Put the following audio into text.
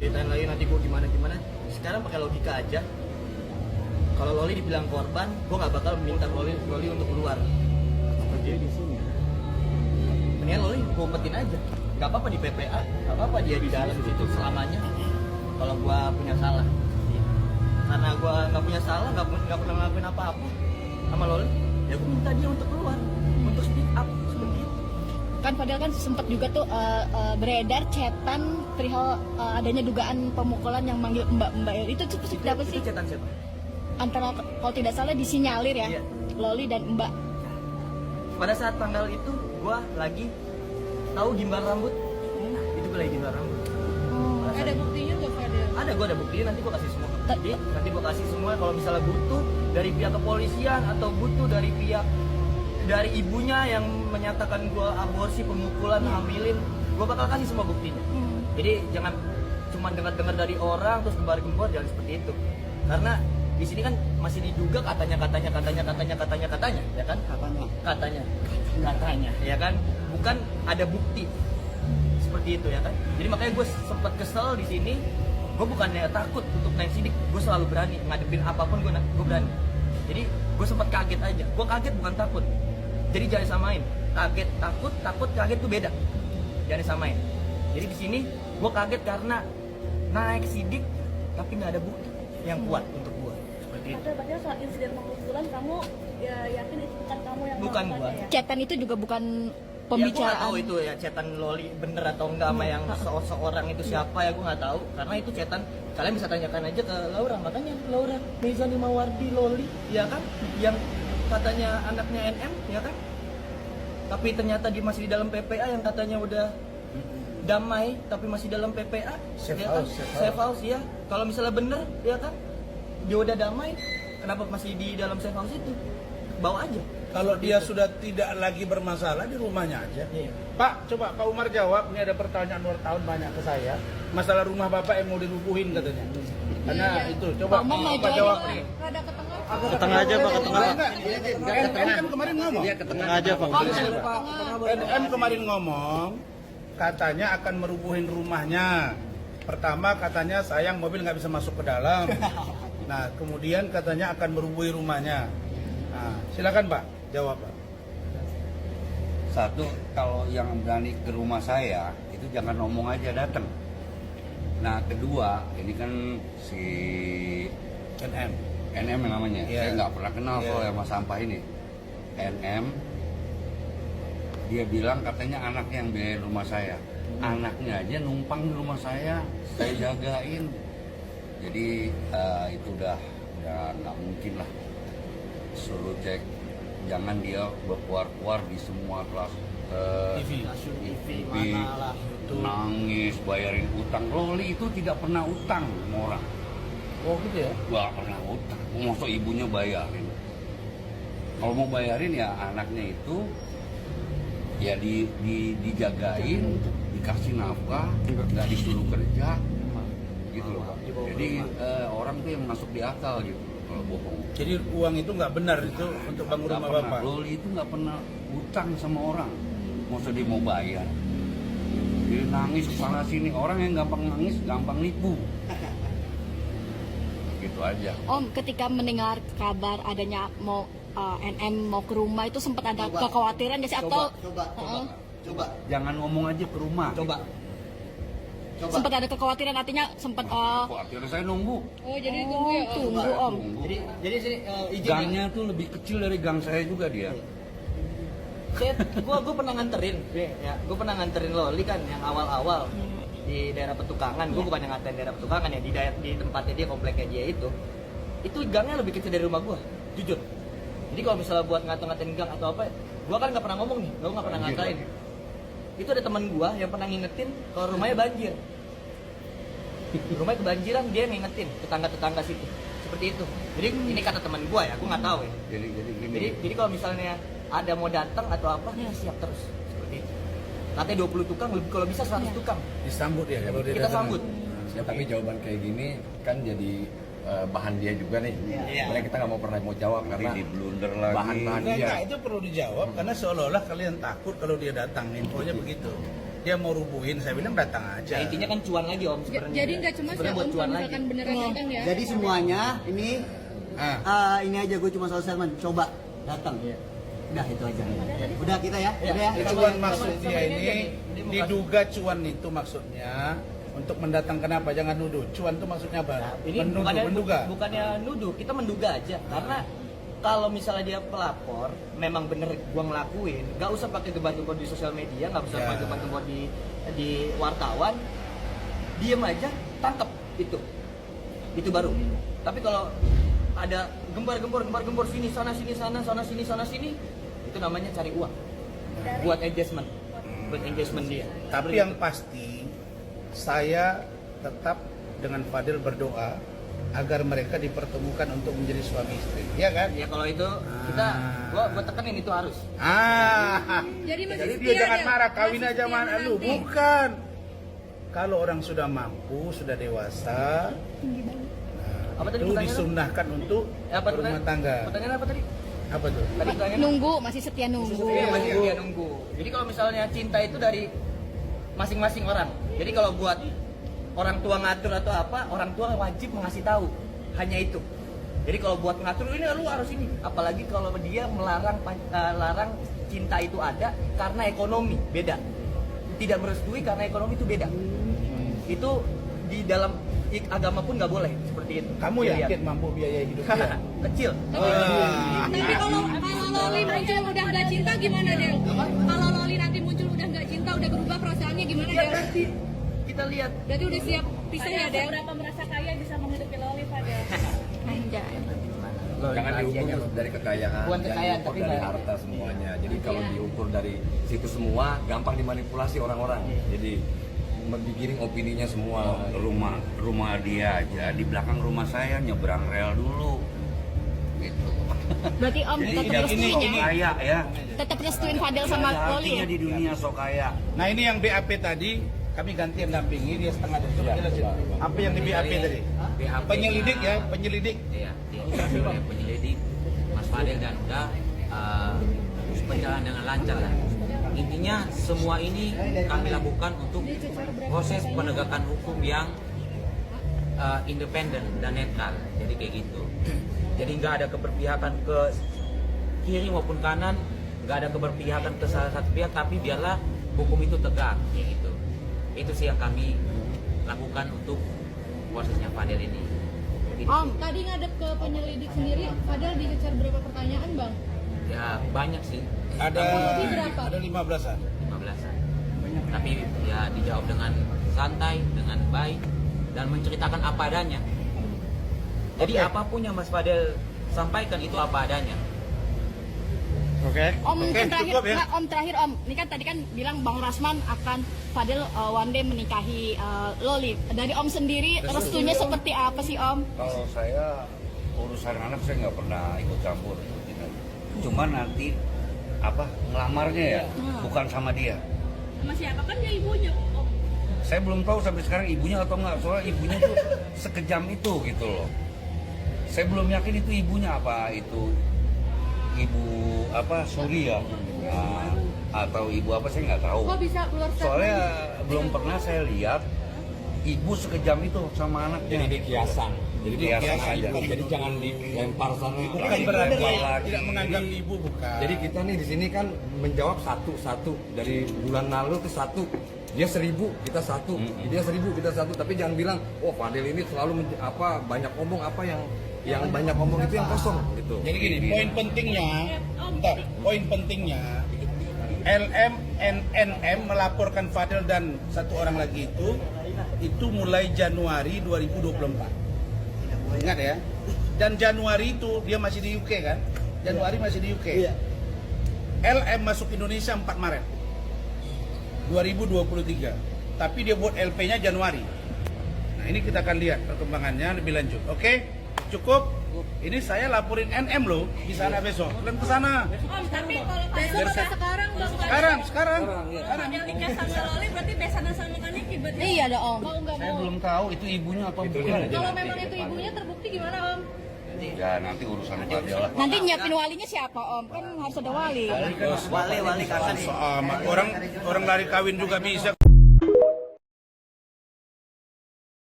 ceritain lagi nanti gue gimana. Sekarang pakai logika aja. Kalau Loli dibilang korban, gue nggak bakal minta Loli untuk keluar. Seperti di sini. Mendingan Loli gue umpetin aja. Gak apa-apa di PPA, gak apa-apa dia di dalam situ selamanya. Kalau gue punya salah, karena gue nggak punya salah, nggak pernah ngelakuin apa-apa sama Loli, ya gue minta dia untuk keluar, untuk speak up seperti itu. Kan padahal kan sempat juga tuh beredar chatan perihal adanya dugaan pemukulan yang manggil mbak itu seperti apa sih? Itu chatan siapa? Antara kalau tidak salah disinyalir ya, Iya. Loli dan Mbak. Pada saat tanggal itu gue lagi tahu gimbal rambut, itu gue lagi gimbal rambut. Ada buktinya nggak Fadil? Ada, gue ada buktinya, nanti gue kasih semua. Nanti gue kasih semua. Kalau misalnya butuh dari pihak kepolisian atau butuh dari pihak dari ibunya yang menyatakan gue aborsi, pemukulan, hamilin, gue bakal kasih semua buktinya. Jadi jangan cuma dengar-dengar dari orang terus gembar-gembor, jangan seperti itu. Karena di sini kan masih diduga katanya, ya kan? Katanya, ya kan? Bukan ada bukti seperti itu, ya kan? Jadi makanya gue sempat kesel di sini. Gue bukannya takut untuk naik sidik, gue selalu berani ngadepin apapun, gue berani. Jadi gue sempat kaget aja. Gue kaget bukan takut. Jadi jangan samain. Kaget, takut, kaget itu beda. Jangan samain. Jadi di sini gue kaget karena naik sidik tapi nggak ada bukti yang kuat untuk gue. Seperti itu. Berarti soal insiden pemukulan kamu ya yakin itu bukan kamu yang Bukan melakukannya gua. ya? Chatan itu juga bukan Ya gue pembicaraan. nggak tahu itu ya chatan Loli bener atau enggak sama yang seorang itu siapa, ya gue nggak tahu. Karena itu chatan, kalian bisa tanyakan aja ke Laura. Makanya Laura Mezani Mawardi Loli, ya kan? Yang katanya anaknya NM, ya kan? Tapi ternyata dia masih di dalam PPA, yang katanya udah damai tapi masih dalam PPA, ya kan? Safe house, ya. Kalau misalnya bener, ya kan? Dia udah damai, kenapa masih di dalam safe house itu? Bawa aja. Kalau dia sudah tidak lagi bermasalah di rumahnya aja. Iya. Pak, coba Pak Umar jawab. Ini ada pertanyaan wartawan banyak ke saya. Masalah rumah Bapak yang mau dirubuhin katanya. Karena itu, coba Pak Umar mau Pak jawab. jawab nih. Rada ke tengah. Ke tengah aja Pak, ke tengah Pak. NM kan kemarin ngomong. Ke tengah aja Pak. NM kemarin ngomong, katanya akan merubuhin rumahnya. Pertama katanya sayang mobil nggak bisa masuk ke dalam. Nah, kemudian katanya akan merubuhi rumahnya. Nah, silakan Pak, jawab Pak. Satu, kalau yang berani ke rumah saya itu jangan ngomong aja, datang. Nah, kedua, ini kan si NM. NM namanya. Iya. Saya nggak pernah kenal Iya. kalau sama sampah ini. NM, dia bilang katanya anaknya yang biayain rumah saya. Anaknya aja numpang di rumah saya jagain. Jadi itu udah nggak mungkin lah. Suruh cek, jangan dia berkuar-kuar di semua kelas TV, Mana lah, nangis bayarin utang. Loli itu tidak pernah utang sama orang. Oh gitu ya? Gak pernah utang. Maksud ibunya bayarin. Kalau mau bayarin ya anaknya itu ya dijagain, dikasih nafkah, nggak disuruh kerja, gitu loh Pak. Jadi orang tuh yang masuk di akal gitu kalau bohong. Jadi uang itu nggak benar itu untuk bangun Nggak rumah pernah. Bapak? Loli itu nggak pernah utang sama orang. Maksud dia mau bayar. Dia nangis kesana sini. Orang yang gampang nangis gampang nipu. Gitu aja. Om, ketika mendengar kabar adanya mau NM mau ke rumah itu sempat ada kekhawatiran nggak sih atau Coba. Jangan ngomong aja ke rumah. Coba. sempat ada kekhawatiran artinya sempat Akhirnya saya nunggu. oh jadi tunggu ya tunggu Om. Tunggu. Jadi sini izin. Gangnya tuh lebih kecil dari gang saya juga dia. Gue pernah nganterin, ya. Gue pernah nganterin Loli kan yang awal-awal di daerah Petukangan. Gue bukan yang ngatain daerah Petukangan ya, di tempatnya dia, kompleknya dia itu. Itu gangnya lebih kecil dari rumah gue, jujur. Jadi kalau misalnya buat ngatain gang atau apa, gue kan nggak pernah ngomong nih, gue nggak pernah ngatain. Itu ada teman gue yang pernah ngingetin kalau rumahnya banjir. Rumahnya kebanjiran, dia ngingetin tetangga-tetangga situ. Seperti itu. Jadi ini kata teman gue ya, gue nggak tahu ya. Jadi gini. Jadi kalau misalnya ada mau datang atau apa, ya siap terus. Seperti itu. Katanya 20 tukang, kalau bisa 100 tukang. Disambut ya kalau dia Kita datang. sambut. Ya, tapi jawaban kayak gini kan jadi bahan dia juga nih. Iya. Sebenarnya kita nggak mau pernah mau jawab karena di blunder lagi. bahan Enggak, dia. itu perlu dijawab karena seolah-olah kalian takut kalau dia datang, infonya begitu. dia mau rubuhin, saya bilang datang aja. Nah, intinya kan cuan lagi om sebenarnya. Jadi nggak cuma Sebenarnya buat om cuan kalau lagi. misalkan beneran datang ya. Jadi semuanya ini ini aja gue cuma soal Salman, coba datang. Udah itu aja. Udah kita ya. Udah ya. Cuan maksud dia ini diduga cuan itu maksudnya untuk mendatangkan apa? Jangan nuduh. Cuan itu maksudnya apa? Ini Menuduh, menduga. bukannya nuduh, kita menduga aja. Karena kalau misalnya dia pelapor, memang bener gua ngelakuin, nggak usah pakai gembar-gembor di sosial media, nggak usah Ya. pakai gembar-gembor di wartawan, diem aja, tangkep itu baru. Tapi kalau ada gembar-gembor sini sana sini, itu namanya cari uang, buat engagement dia. Tapi yang pasti saya tetap dengan Fadil berdoa agar mereka dipertemukan untuk menjadi suami istri, ya kan? Ya kalau itu gua tekenin itu harus. Jadi masih Jadi setia dia jangan dia. marah, kawin Masih aja setia mana lu, menanti. bukan. Kalau orang sudah mampu, sudah dewasa, Apa tadi itu pertanyaannya? disunnahkan untuk Apa rumah tangga. Pertanyaan apa tadi? Apa tuh? Tadi pertanyaan Nunggu, masih setia nunggu. Iya, masih dia nunggu. Jadi kalau misalnya cinta itu dari masing-masing orang. Jadi kalau buat orang tua ngatur atau apa, orang tua wajib mengasih tahu. Hanya itu. Jadi kalau buat ngatur ini lu harus ini. Apalagi kalau dia larang cinta itu ada karena ekonomi, beda. Tidak merestui karena ekonomi itu beda. Itu di dalam agama pun nggak boleh seperti itu. Kamu Dilihat. yakin mampu biaya hidup dia? Kecil. Tapi kalau Loli muncul udah nggak cinta gimana Del? Kalau Loli nanti muncul udah nggak cinta, udah berubah perasaannya gimana Ya Del? berarti kita lihat. Berarti udah siap pisah ya Del? Berapa merasa kaya bisa menghidupi Loli Fadel? Anjay. Jangan diukur dari kekayaan, Bukan jangan kekayaan, diukur tapi dari nggak- harta semuanya. Jadi kalau diukur dari situ semua, gampang dimanipulasi orang-orang. Jadi digiring opininya semua. Rumah dia aja di belakang rumah saya nyebrang rel dulu gitu. Berarti om Jadi tetap ini restuin ya? kaya ya. Tetap restuin Fadel sama Ada Loli artinya ya? di dunia sok kaya. Nah ini yang BAP tadi kami ganti yang dampingi, dia setengah dari coba jelasin. Apa yang di BAP tadi? BAP Penyelidik ya, penyelidik. Iya, diinstruksi oleh penyelidik Mas Fadel dan udah berjalan dengan lancar lah. Intinya semua ini kami lakukan untuk proses penegakan hukum yang independen dan netral. Jadi kayak gitu. Jadi nggak ada keberpihakan ke kiri maupun kanan, nggak ada keberpihakan ke salah satu pihak, tapi biarlah hukum itu tegak. Kayak gitu. Itu sih yang kami lakukan untuk prosesnya Fadel ini. Gitu. Om, tadi ngadep ke penyelidik sendiri, Fadel dicecar berapa pertanyaan bang? Ya banyak sih. Ada Lebih berapa? ada 15-an. 15-an. Tapi ya dijawab dengan santai, dengan baik dan menceritakan apa adanya. Jadi Oke. apapun yang Mas Fadel sampaikan itu apa adanya. Oke. Om mungkin Oke, terakhir, cukup ya. nggak, Om terakhir Om, ini kan tadi kan bilang Bang Rasman akan Fadel one day menikahi Loli. Dari Om sendiri restunya seperti apa sih Om? Kalau saya urusan anak saya nggak pernah ikut campur. Gitu. Cuma nanti apa ngelamarnya ya, bukan sama dia. Sama siapa kan dia ibunya? Oh, Saya belum tahu sampai sekarang ibunya atau enggak, soalnya ibunya tuh sekejam itu gitu loh. Saya belum yakin itu ibunya apa itu ibu apa Suri ya. Atau ibu apa saya nggak tahu. kok bisa keluar Soalnya belum pernah saya lihat ibu sekejam itu sama anaknya. Jadi kiasan. Jadi Kiasan aja. Jadi jangan dilempar sana. Bukan berarti lagi. tidak menganggap ibu bukan. Jadi kita nih di sini kan menjawab satu-satu dari bulan lalu ke satu. Dia 1000, kita satu. Dia 1000, kita satu. Tapi jangan bilang, oh Fadel ini selalu banyak omong apa yang banyak omong itu yang kosong gitu. Jadi gini, poin pentingnya, bentar, poin pentingnya LM NNM melaporkan Fadel dan satu orang lagi itu mulai Januari 2024. Ingat ya. Dan Januari itu dia masih di UK kan? Januari masih di UK. LM masuk Indonesia 4 Maret 2023. Tapi dia buat LP-nya Januari. Nah, ini kita akan lihat perkembangannya lebih lanjut. Oke? Cukup? Ini saya laporin NM loh di sana besok. Kalian ke sana. Om, tapi kalau besok apa sekarang Bang? Sekarang. Fadel nikah sama Loli berarti besanan sama Kanik berarti. Iya ada Om. Mau nggak Saya mau? belum tahu itu ibunya atau bukan. Kalau memang itu ibunya terbukti gimana Om? Ya nanti urusan Fadil lah. Nanti nyiapin walinya siapa Om? Kan harus ada wali. Wali kakak nih. orang lari kawin juga bisa.